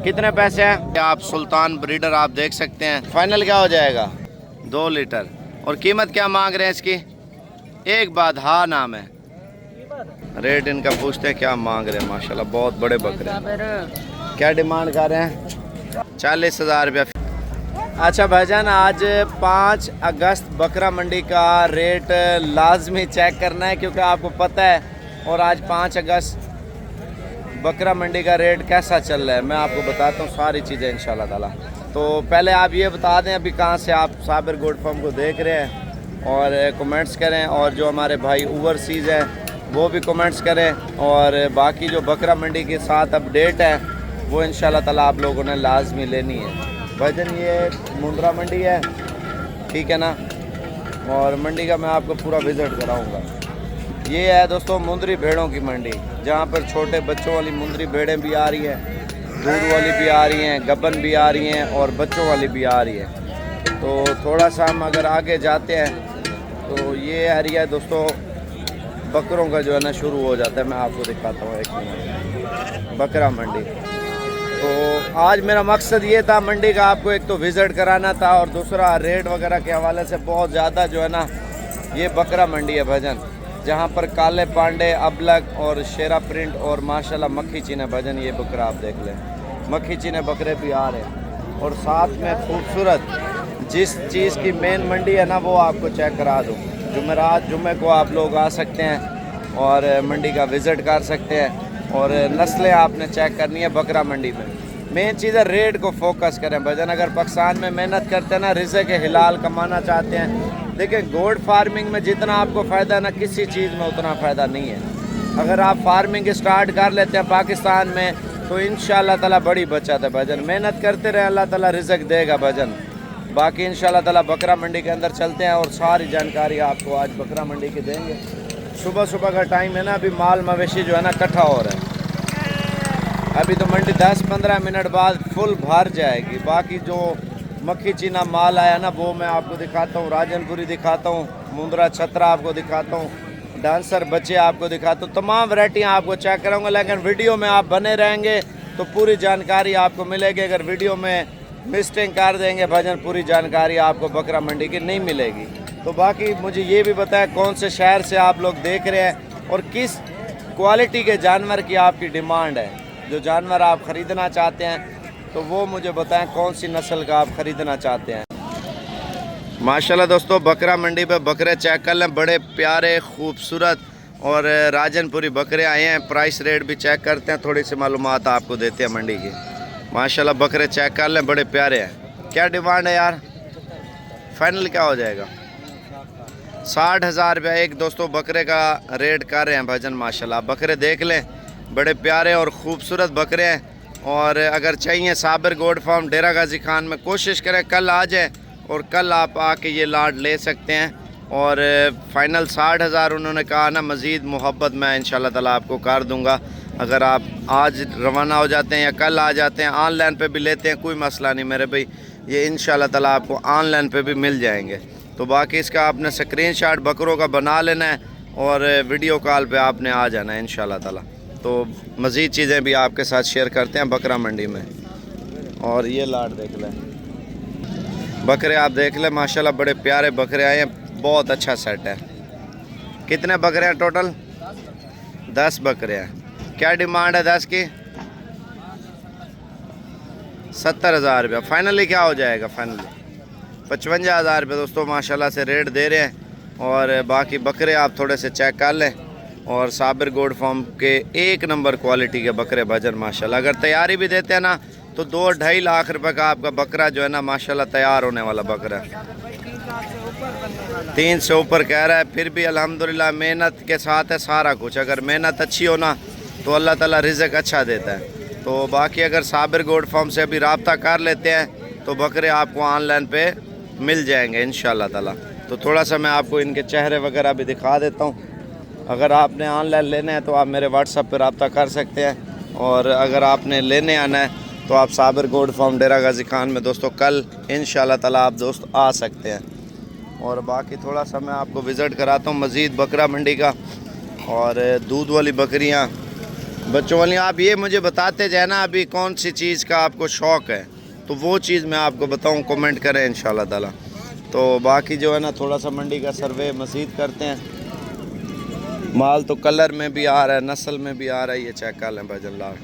कितने पैसे हैं? आप सुल्तान ब्रीडर आप देख सकते हैं। फाइनल क्या हो जाएगा? 2 लीटर। और कीमत क्या मांग रहे हैं इसकी? एक बात हाँ नाम है। रेट इनका पूछते हैं क्या मांग रहे हैं। माशाल्लाह बहुत बड़े बकरे। क्या डिमांड कर रहे हैं? 40,000 रुपया। अच्छा भाईजान, आज 5 अगस्त बकरा मंडी का रेट लाजमी चेक करना है, क्योंकि आपको पता है। और आज 5 अगस्त बकरा मंडी का रेट कैसा चल रहा है मैं आपको बताता हूँ सारी चीज़ें इंशाल्लाह ताला। तो पहले आप ये बता दें अभी कहाँ से आप साबिर गोट फार्म को देख रहे हैं, और कमेंट्स करें। और जो हमारे भाई ओवरसीज़ हैं वो भी कमेंट्स करें। और बाकी जो बकरा मंडी के साथ अपडेट है वो इंशाल्लाह ताला आप लोगों ने लाजमी लेनी है। भाईजान ये मुंद्रा मंडी है, ठीक है ना। और मंडी का मैं आपको पूरा विज़िट कराऊँगा। ये है दोस्तों मुंदरी भेड़ों की मंडी, जहाँ पर छोटे बच्चों वाली मुंदरी भेड़ें भी आ रही हैं, दूध वाली भी आ रही हैं, गबन भी आ रही हैं और बच्चों वाली भी आ रही है। तो थोड़ा सा हम अगर आगे जाते हैं तो ये एरिया है दोस्तों बकरों का जो है ना शुरू हो जाता है। मैं आपको दिखाता हूँ एक मिनट बकरा मंडी। तो आज मेरा मकसद ये था मंडी का आपको एक तो विज़िट कराना था, और दूसरा रेट वगैरह के हवाले से बहुत ज़्यादा जो है ना ये बकरा मंडी है भजन, जहाँ पर काले पांडे, अबलग और शेरा प्रिंट और माशाल्लाह मक्खी चीने भजन। ये बकरा आप देख लें, मक्खी चीने बकरे भी आ रहे हैं। और साथ में खूबसूरत जिस चीज़ की मेन मंडी है ना वो आपको चेक करा दूँ। जुमेरात जुम्मे को आप लोग आ सकते हैं और मंडी का विज़िट कर सकते हैं, और नस्लें आपने चेक करनी है बकरा मंडी में। मेन चीज़ है रेट को फोकस करें भजन। अगर पाकिस्तान में मेहनत करते हैं ना, रिज़्क़ के हिलाल कमाना चाहते हैं, देखिए गोट फार्मिंग में जितना आपको फ़ायदा है ना किसी चीज़ में उतना फ़ायदा नहीं है। अगर आप फार्मिंग स्टार्ट कर लेते हैं पाकिस्तान में तो इंशाल्लाह ताला बड़ी बचत है भजन। मेहनत करते रहे, अल्लाह ताला रिज़्क़ देगा भजन। बाकी इंशाल्लाह ताला बकरा मंडी के अंदर चलते हैं और सारी जानकारी आपको आज बकरा मंडी की देंगे। सुबह सुबह का टाइम है ना, अभी माल मवेशी जो है ना इकट्ठा हो रहा है। अभी तो मंडी 10-15 मिनट बाद फुल भर जाएगी। बाकी जो मक्खी चीना माल आया ना वो मैं आपको दिखाता हूँ, राजनपुरी दिखाता हूँ, मुंद्रा छतरा आपको दिखाता हूँ, डांसर बच्चे आपको दिखाता हूँ, तमाम वैरायटियाँ आपको चेक कराऊंगा। लेकिन वीडियो में आप बने रहेंगे तो पूरी जानकारी आपको मिलेगी। अगर वीडियो में मिस्टेक कर देंगे भजन पूरी जानकारी आपको बकरा मंडी की नहीं मिलेगी। तो बाकी मुझे ये भी बताएं कौन से शहर से आप लोग देख रहे हैं और किस क्वालिटी के जानवर की आपकी डिमांड है। जो जानवर आप ख़रीदना चाहते हैं तो वो मुझे बताएं कौन सी नस्ल का आप ख़रीदना चाहते हैं। माशाल्लाह दोस्तों बकरा मंडी पे बकरे चेक कर लें, बड़े प्यारे खूबसूरत और राजनपुरी बकरे आए हैं। प्राइस रेट भी चेक करते हैं, थोड़ी सी मालूमात आपको देते हैं मंडी की। माशाल्लाह बकरे चेक कर लें, बड़े प्यारे हैं। क्या डिमांड है यार? फाइनल क्या हो जाएगा? 60,000 रुपया एक दोस्तों बकरे का रेट कर रहे हैं भजन। माशाल्लाह बकरे देख लें, बड़े प्यारे और ख़ूबसूरत बकरे हैं। और अगर चाहिए साबिर गोट फार्म डेरा गाजी खान में कोशिश करें कल आ जाए, और कल आप आके ये लाट ले सकते हैं। और फ़ाइनल 60,000 उन्होंने कहा ना, मज़ीद मोहब्बत मैं इंशाल्लाह ताला आपको कर दूंगा। अगर आप आज रवाना हो जाते हैं या कल आ जाते हैं, ऑनलाइन पे भी लेते हैं कोई मसला नहीं मेरे भाई, ये इंशाल्लाह ताला आपको ऑनलाइन पे भी मिल जाएंगे। तो बाकी इसका आपने स्क्रीनशॉट बकरों का बना लेना है और वीडियो कॉल पे आपने आ जाना है इंशाल्लाह ताला। तो मज़ीद चीज़ें भी आपके साथ शेयर करते हैं बकरा मंडी में। और ये लाट देख लें, बकरे आप देख लें माशाल्लाह बड़े प्यारे बकरे आए हैं, बहुत अच्छा सेट है। कितने बकरे हैं टोटल? 10 बकरे हैं। क्या डिमांड है 10 की? 70,000 रुपया। फाइनली क्या हो जाएगा? फाइनली 55,000 रुपये दोस्तों माशाल्लाह से रेट दे रहे हैं। और बाकी बकरे आप थोड़े से चेक कर लें। और साबिर गोट फार्म के 1 नंबर क्वालिटी के बकरे भजन माशाल्लाह। अगर तैयारी भी देते हैं ना तो 2-2.5 लाख रुपए का आपका बकरा जो है ना माशाल्लाह तैयार होने वाला बकरा है। 3 से ऊपर कह रहा है, फिर भी अल्हम्दुलिल्लाह मेहनत के साथ है सारा कुछ। अगर मेहनत अच्छी हो ना तो अल्लाह ताला रिज़्क़ अच्छा देता है। तो बाकी अगर साबिर गोट फार्म से अभी रब्ता कर लेते हैं तो बकरे आपको ऑनलाइन पे मिल जाएंगे इंशाल्लाह ताला। तो थोड़ा सा मैं आपको इनके चेहरे वगैरह भी दिखा देता हूँ। अगर आपने ऑनलाइन लेने हैं तो आप मेरे व्हाट्सएप पर रब्ता कर सकते हैं, और अगर आपने लेने आना है तो आप साबिर गोट फार्म डेरा गाजी खान में दोस्तों कल इंशाल्लाह ताला आप दोस्त आ सकते हैं। और बाकी थोड़ा सा मैं आपको विज़िट कराता हूँ मज़ीद बकरा मंडी का। और दूध वाली बकरियाँ बच्चों वाली आप ये मुझे बताते जाए ना अभी कौन सी चीज़ का आपको शौक़ है, तो वो चीज़ मैं आपको बताऊं, कमेंट करें इंशाल्लाह ताला। तो बाकी जो है ना थोड़ा सा मंडी का सर्वे मज़ीद करते हैं। माल तो कलर में भी आ रहा है, नस्ल में भी आ रहा है, ये चेक कर लें भाईजान लाट।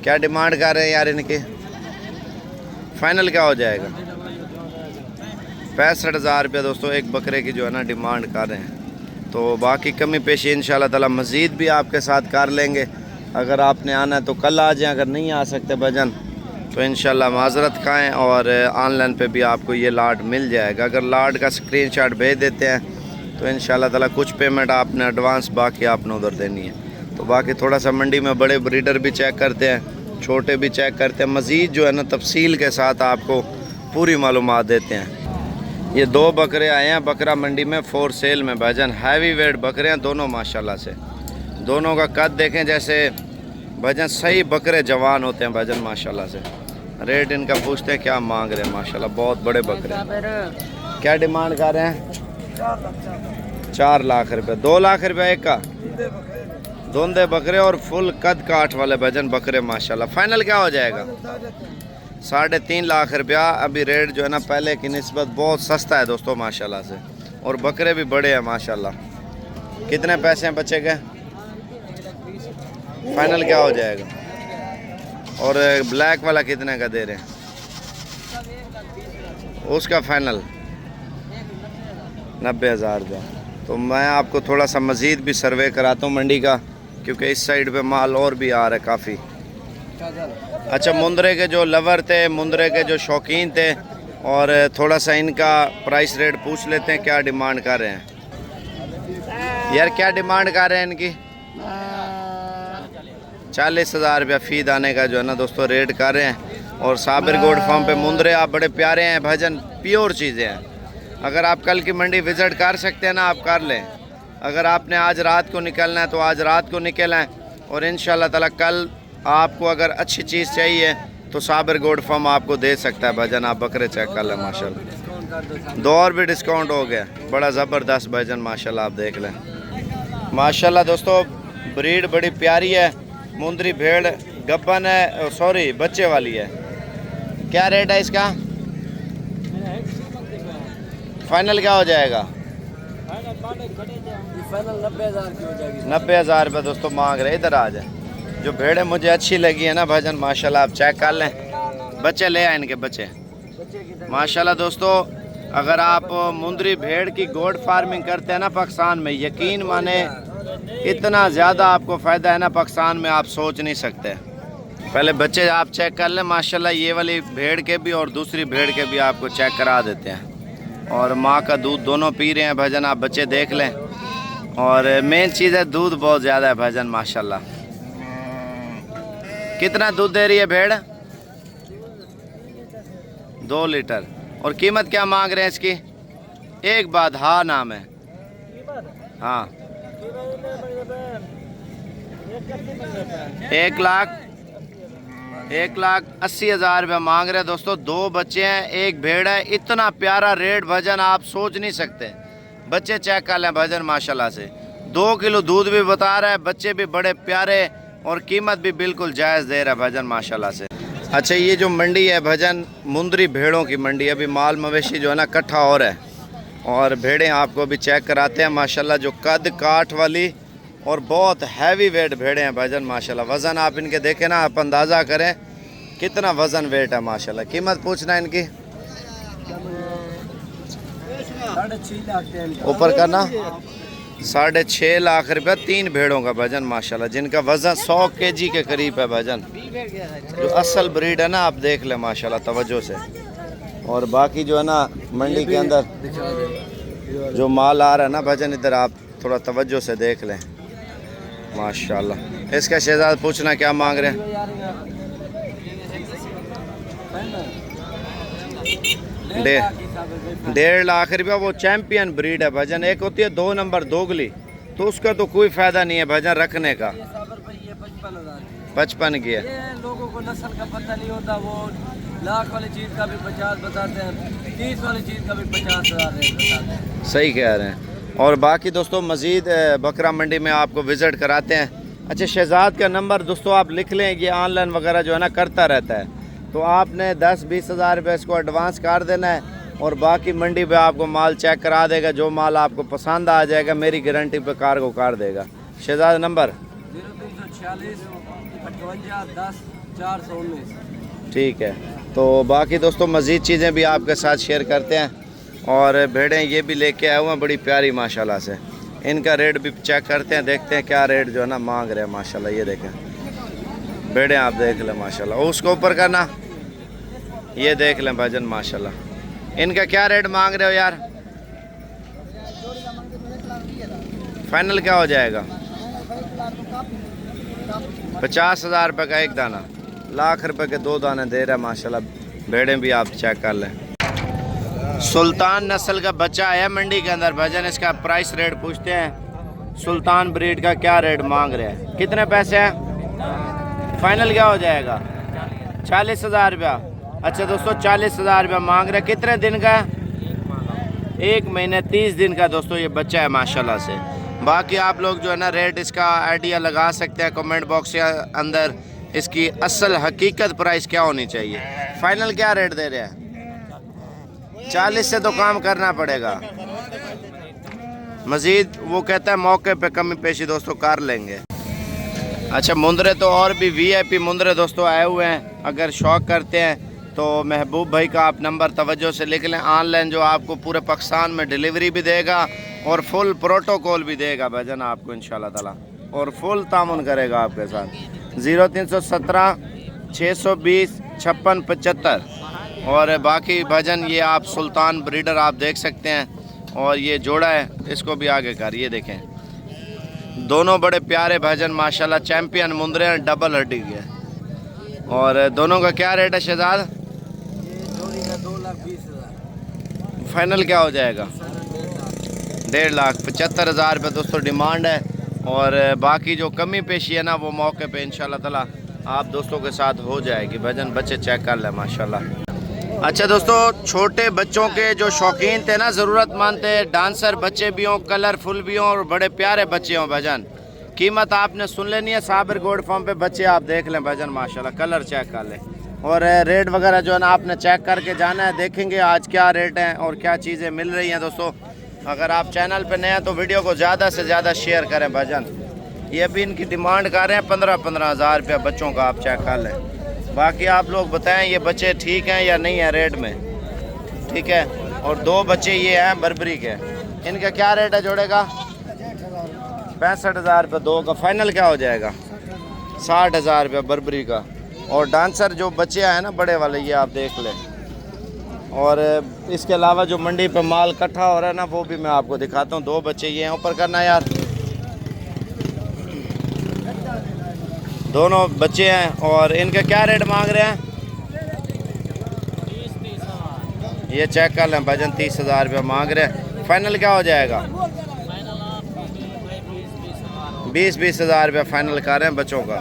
क्या डिमांड कर रहे हैं यार इनके, फाइनल क्या हो जाएगा? 65,000 रुपये दोस्तों एक बकरे की जो है ना डिमांड कर रहे हैं। तो बाकी कमी पेशी इंशाल्लाह ताला मज़ीद भी आपके साथ कर लेंगे। अगर आपने आना है तो कल आ जाएं, अगर नहीं आ सकते भजन तो इंशाल्लाह माज़रत खाएँ, और ऑनलाइन पे भी आपको ये लाट मिल जाएगा। अगर लाट का स्क्रीनशॉट भेज देते हैं तो इंशाल्लाह ताला कुछ पेमेंट आपने एडवांस, बाकी आपने उधर देनी है। तो बाकी थोड़ा सा मंडी में बड़े ब्रीडर भी चेक करते हैं, छोटे भी चेक करते हैं, मज़ीद जो है ना तफसील के साथ आपको पूरी मालूमात देते हैं। ये 2 बकरे आए हैं बकरा मंडी में फॉर सेल में भाईजान, हैवी वेट बकरे हैं दोनों माशाल्लाह से। दोनों का कद देखें जैसे भाईजान सही बकरे जवान होते हैं भाईजान माशाल्लाह से। रेट इनका पूछते हैं क्या मांग रहे हैं, माशाल्लाह बहुत बड़े बकरे हैं। क्या डिमांड कर रहे हैं? 4 लाख रुपये। 2 लाख रुपये एक का, दोंदे बकरे और फुल कद काठ वाले भाईजान बकरे माशाल्लाह। फाइनल क्या हो जाएगा? 3.5 लाख रुपया। अभी रेट जो है ना पहले की निस्बत बहुत सस्ता है दोस्तों माशाल्लाह से, और बकरे भी बड़े हैं माशाल्लाह। कितने पैसे हैं बच्चे के? फाइनल क्या हो जाएगा? और ब्लैक वाला कितने का दे रहे हैं? उसका फाइनल 90,000 रुपया। तो मैं आपको थोड़ा सा मज़ीद भी सर्वे कराता हूँ मंडी का, क्योंकि इस साइड पे माल और भी आ रहा है काफ़ी। अच्छा, मुंदरे के जो लवर थे, मुंदरे के जो शौकीन थे, और थोड़ा सा इनका प्राइस रेट पूछ लेते हैं क्या डिमांड कर रहे हैं। यार क्या डिमांड कर रहे हैं इनकी? 40,000 रुपया फी दाने का जो है ना दोस्तों रेट कर रहे हैं। और साबिर गोड फार्म पे मुंदरे आप बड़े प्यारे हैं भजन, प्योर चीज़ें हैं। अगर आप कल की मंडी विज़िट कर सकते हैं ना, आप कर लें। अगर आपने आज रात को निकलना है तो आज रात को निकलें, और इंशाल्लाह ताला कल आपको अगर अच्छी चीज़ चाहिए तो साबिर गोड फार्म आपको दे सकता है भजन। आप बकरे चेक कर लें माशाल्लाह, 2 और भी डिस्काउंट हो गया, बड़ा ज़बरदस्त भजन माशाल्लाह। आप देख लें माशाल्लाह दोस्तों, ब्रीड बड़ी प्यारी है। मुंदरी भेड़ गब्बन है, सॉरी बच्चे वाली है। क्या रेट है इसका? फाइनल क्या हो जाएगा? फाइनल 90,000 की हो जाएगी। 90,000 रुपये दोस्तों मांग रहे। इधर आ जाए। जो भेड़ें मुझे अच्छी लगी है ना भजन माशाल्लाह, आप चेक कर लें। बच्चे ले आए इनके बच्चे माशाल्लाह दोस्तों। अगर आप मुंदरी भेड़ की गोड फार्मिंग करते हैं ना पाकिस्तान में, यकीन माने इतना ज़्यादा आपको फ़ायदा है ना पाकिस्तान में, आप सोच नहीं सकते। पहले बच्चे आप चेक कर लें माशाल्लाह। ये वाली भेड़ के भी और दूसरी भेड़ के भी आपको चेक करा देते हैं, और माँ का दूध दोनों पी रहे हैं भजन। आप बच्चे देख लें, और मेन चीज़ है दूध बहुत ज़्यादा है भजन माशाल्लाह। कितना दूध दे रही है भेड़? 2 लीटर। और कीमत क्या मांग रहे हैं इसकी? एक बात हाँ नाम है। हाँ 1,80,000 रुपये मांग रहे हैं दोस्तों। 2 बच्चे हैं, एक भेड़ है। इतना प्यारा रेट भजन आप सोच नहीं सकते। बच्चे चेक कर लें भजन माशाल्लाह से। 2 किलो दूध भी बता रहा है, बच्चे भी बड़े प्यारे, और कीमत भी बिल्कुल जायज़ दे रहा है भजन माशाल्लाह से। अच्छा, ये जो मंडी है भजन मुंदरी भेड़ों की मंडी, अभी माल मवेशी जो है ना इकट्ठा हो रहा है, और भेड़ें आपको भी चेक कराते हैं माशाल्लाह। जो कद काठ वाली और बहुत हैवी वेट भेड़ें हैं भजन माशाल्लाह। वज़न आप इनके देखें ना, आप अंदाज़ा करें कितना वज़न वेट है माशाल्लाह। कीमत पूछना है इनकी? 6.5 लाख ऊपर करना। 6.5 लाख रुपये 3 भेड़ों का भजन माशाल्लाह, जिनका वज़न 100 kg के करीब है भजन। जो असल ब्रीड है ना, आप देख लें माशाल्लाह तवज्जो से। और बाकी जो है ना मंडी के अंदर जो माल आ रहा है ना भजन, इधर आप थोड़ा तवज्जो से देख लें माशाल्लाह। इसका शहजाद पूछना क्या मांग रहे हैं? 1.5 लाख रुपया। वो चैम्पियन ब्रीड है भजन। एक होती है 2 नंबर दोगली, तो उसका तो कोई फ़ायदा नहीं है भजन रखने का। 55 की है। लोगों को नस्ल का पता नहीं होता, वो लाख वाली चीज़ का भी 50 बताते हैं, 30 वाली चीज़ का भी 50,000 बताते हैं। सही कह रहे हैं। और बाकी दोस्तों मज़ीद बकरा मंडी में आपको विज़िट कराते हैं। अच्छा, शहजाद का नंबर दोस्तों आप लिख लें, ये ऑनलाइन वगैरह जो है ना करता रहता है। तो आपने 10-20 हज़ार रुपये इसको एडवांस कर देना है और बाकी मंडी पे आपको माल चेक करा देगा। जो माल आपको पसंद आ जाएगा मेरी गारंटी पे कार को कर देगा। शहजाद नंबर 0346 58 10 419। ठीक है। तो बाकी दोस्तों मज़ीद चीज़ें भी आपके साथ शेयर करते हैं। और भेड़ें ये भी लेके आए हुए हैं बड़ी प्यारी माशाल्लाह से। इनका रेट भी चेक करते हैं, देखते हैं क्या रेट जो है ना मांग रहे हैं माशाल्लाह। ये देखें भेड़ें आप देख लें माशाल्लाह। उसको ऊपर करना, ये देख लें भाईजान माशाल्लाह। इनका क्या रेट मांग रहे हो यार? फाइनल क्या हो जाएगा? 50,000 रुपये का एक दाना, लाख रुपए के 2 दाने दे रहा है माशाल्लाह। भेड़ें भी आप चेक कर लें। सुल्तान नस्ल का बच्चा आया मंडी के अंदर भाईजान। इसका प्राइस रेट पूछते हैं। सुल्तान ब्रीड का क्या रेट मांग रहे हैं? कितने पैसे हैं? फाइनल क्या हो जाएगा? 40,000 रुपया। अच्छा दोस्तों 40,000 रुपया मांग रहे हैं। कितने दिन का? 1 महीने 30 दिन का दोस्तों ये बच्चा है माशाल्लाह से। बाकी आप लोग जो है ना रेट इसका आइडिया लगा सकते हैं कमेंट बॉक्स के अंदर। इसकी असल हकीकत प्राइस क्या होनी चाहिए? फाइनल क्या रेट दे रहे हैं? 40 से तो काम करना पड़ेगा। मज़ीद वो कहता है मौके पे कमी पेशी दोस्तों कर लेंगे। अच्छा, मुंदरे तो और भी VIP मुंदरे दोस्तों आए हुए हैं। अगर शौक करते हैं तो महबूब भाई का आप नंबर तवज्जो से लिख लें। ऑनलाइन जो आपको पूरे पाकिस्तान में डिलीवरी भी देगा और फुल प्रोटोकॉल भी देगा भाईजान आपको इंशाल्लाह ताला, और फुल तामुन करेगा आपके साथ। 0317 620 56 75। और बाकी भाईजान ये आप सुल्तान ब्रीडर आप देख सकते हैं। और ये जोड़ा है, इसको भी आगे कर, ये देखें दोनों बड़े प्यारे भाईजान माशाल्लाह। चैम्पियन मुंदरे हैं, डबल हड्डी के। और दोनों का क्या रेट है शहजाद? जोड़ी का 2,20,000। फाइनल क्या हो जाएगा? 1,75,000 रुपये दोस्तों डिमांड है। और बाकी जो कमी पेशी है ना वो मौके पे इंशाल्लाह ताला आप दोस्तों के साथ हो जाएगी। भजन बच्चे चेक कर लें माशाल्लाह। अच्छा दोस्तों, छोटे बच्चों के जो शौकीन थे ना, ज़रूरतमंद थे, डांसर बच्चे भी हों, कलरफुल भी हों और बड़े प्यारे बच्चे हों भजन, कीमत आपने सुन लेनी है। साबिर गोल्ड फार्म पे बच्चे आप देख लें भजन माशाल्लाह, कलर चेक कर लें। और रेट वगैरह जो है ना आपने चेक करके जाना है। देखेंगे आज क्या रेट हैं और क्या चीज़ें मिल रही हैं दोस्तों। अगर आप चैनल पे नए हैं तो वीडियो को ज़्यादा से ज़्यादा शेयर करें भजन। ये भी इनकी डिमांड कर रहे हैं 15-15 हज़ार रुपया बच्चों का, आप चेक कर लें। बाकी आप लोग बताएं ये बच्चे ठीक हैं या नहीं है रेट में, ठीक है। और 2 बच्चे ये हैं बर्बरी के, इनका क्या रेट है जोड़े का? 65,000 रुपये 2 का। फाइनल क्या हो जाएगा? 60,000 रुपये बर्बरी का। और डांसर जो बच्चे हैं ना बड़े वाले, ये आप देख लें। और इसके अलावा जो मंडी पे माल इकट्ठा हो रहा है ना वो भी मैं आपको दिखाता हूँ। 2 बच्चे ये हैं, ऊपर करना यार, दोनों बच्चे हैं। और इनका क्या रेट मांग रहे हैं? ये चेक कर लें भजन, 30,000 रुपये मांग रहे हैं। फाइनल क्या हो जाएगा? 20-20 हज़ार रुपये फाइनल कर रहे हैं बच्चों का।